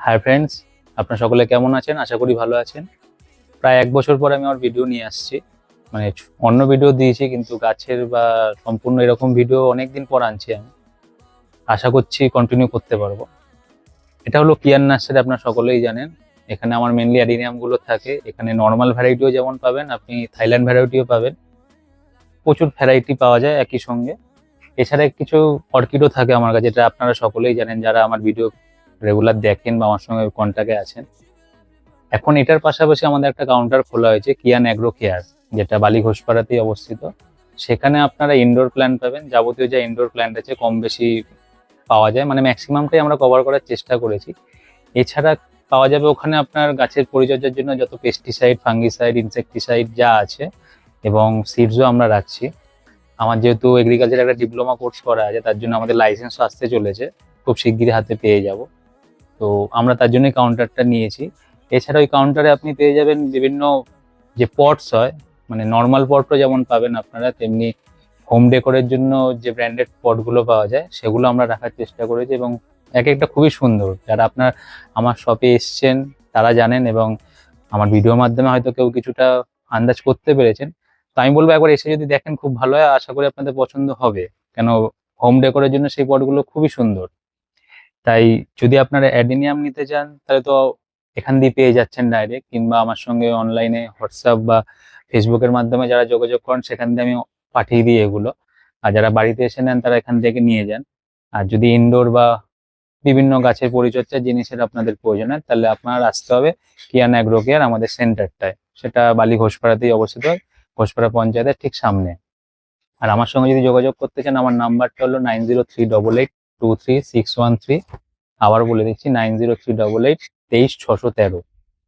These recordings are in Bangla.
হাই ফ্রেন্ডস, আপনারা সকলে কেমন আছেন? আশা করি ভালো আছেন। প্রায় 1 বছর পরে আমি আমার ভিডিও নিয়ে আসছি। মানে অন্য ভিডিও দিয়েছি, কিন্তু গাছের বা সম্পূর্ণ এরকম ভিডিও অনেকদিন পর আনছি আমি। আশা করছি কন্টিনিউ করতে পারবো। এটা হলো কিয়ান নার্সারি, আপনারা সকলেই জানেন। এখানে আমার মেনলি অ্যাডিনিয়ামগুলো থাকে। এখানে নর্মাল ভ্যারাইটিও যেমন পাবেন, আপনি থাইল্যান্ড ভ্যারাইটিও পাবেন। প্রচুর ভ্যারাইটি পাওয়া যায় একই সঙ্গে। এছাড়া কিছু অর্কিডও থাকে আমার কাছে, যেটা আপনারা সকলেই জানেন যারা আমার ভিডিও রেগুলার দেখেন বা আমার সঙ্গে কন্ট্যাক্টে আছেন। এখন এটার পাশাপাশি আমাদের একটা কাউন্টার খোলা হয়েছে, কিয়ান অ্যাগ্রো কেয়ার, যেটা বালি ঘোষপাড়াতেই অবস্থিত। সেখানে আপনারা ইনডোর প্ল্যান্ট পাবেন, যাবতীয় যা ইনডোর প্ল্যান্ট আছে কম বেশি পাওয়া যায়, মানে ম্যাক্সিমামটাই আমরা কভার করার চেষ্টা করেছি। এছাড়া পাওয়া যাবে ওখানে আপনার গাছের পরিচর্যার জন্য যত পেস্টিসাইড, ফাঙ্গিসাইড, ইনসেকটিসাইড যা আছে, এবং সিডসও আমরা রাখছি। আমার যেহেতু এগ্রিকালচার একটা ডিপ্লোমা কোর্স করা আছে, তার জন্য আমাদের লাইসেন্সও আসতে চলেছে, খুব শিগগিরই হাতে পেয়ে যাব। তো আমরা তার জন্যই কাউন্টারটা নিয়েছি। এছাড়া ওই কাউন্টারে আপনি পেয়ে যাবেন বিভিন্ন যে পটস হয়, মানে নর্মাল পটও যেমন পাবেন আপনারা, তেমনি হোম ডেকোরের জন্য যে ব্র্যান্ডেড পটগুলো পাওয়া যায় সেগুলো আমরা রাখার চেষ্টা করেছি, এবং এক একটা খুবই সুন্দর। যারা আপনার আমার শপে এসছেন তারা জানেন, এবং আমার ভিডিওর মাধ্যমে হয়তো কেউ কিছুটা আন্দাজ করতে পেরেছেন। তো আমি বলবো একবার এসে যদি দেখেন খুব ভালো হয়, আশা করি আপনাদের পছন্দ হবে। কেন, হোম ডেকোরের জন্য সেই পটগুলো খুবই সুন্দর। তাই যদি আপনারা অ্যাডিনিয়াম নিতে চান তাহলে তো এখান দিয়ে পেয়ে যাচ্ছেন ডাইরেক্ট, কিংবা আমার সঙ্গে অনলাইনে হোয়াটসঅ্যাপ বা ফেসবুকের মাধ্যমে যারা যোগাযোগ করেন সেখান দিয়ে আমি পাঠিয়ে দিই এগুলো। আর যারা বাড়িতে এসে নেন তারা এখান থেকে নিয়ে যান। আর যদি ইনডোর বা বিভিন্ন গাছের পরিচর্যার জিনিসের আপনাদের প্রয়োজন হয়, তাহলে আপনার আসতে হবে কিয়ান অ্যাগ্রো কেয়ার আমাদের সেন্টারটায়। সেটা বালি ঘোষপাড়াতেই অবস্থিত, ঘোষপাড়া পঞ্চায়েতের ঠিক সামনে। আর আমার সঙ্গে যদি যোগাযোগ করতে চান, আমার নাম্বারটা হলো 9038823613। আবার বলে দিচ্ছি, 9038823613।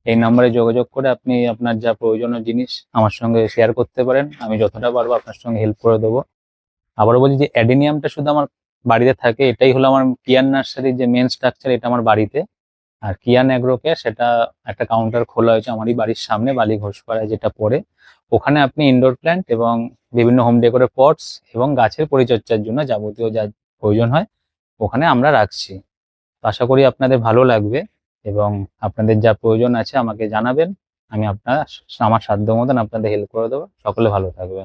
এই নাম্বারে যোগাযোগ করে আপনি আপনার যা প্রয়োজনীয় জিনিস আমার সঙ্গে শেয়ার করতে পারেন। আমি যতটা পারবো আপনার সঙ্গে হেল্প করে দেবো। আবারও বলছি যে অ্যাডেনিয়ামটা শুধু আমার বাড়িতে থাকে, এটাই হলো আমার কিয়ান নার্সারির যে মেন স্ট্রাকচার, এটা আমার বাড়িতে। আর কিয়ান অ্যাগ্রোকে সেটা একটা কাউন্টার খোলা হয়েছে আমারই বাড়ির সামনে, বালি ঘোষপাড়ায় যেটা পড়ে। ওখানে আপনি ইনডোর প্ল্যান্ট এবং বিভিন্ন হোম ডেকোরের পটস এবং গাছের পরিচর্যার জন্য যাবতীয় যা প্রয়োজন হয় ওখানে আমরা রাখছি। তো আশা করি আপনাদের ভালো লাগবে, এবং আপনাদের যা প্রয়োজন আছে আমাকে জানাবেন। আমি আমার সাধ্য মতন আপনাদের হেল্প করে দেবো। সকলে ভালো থাকবেন।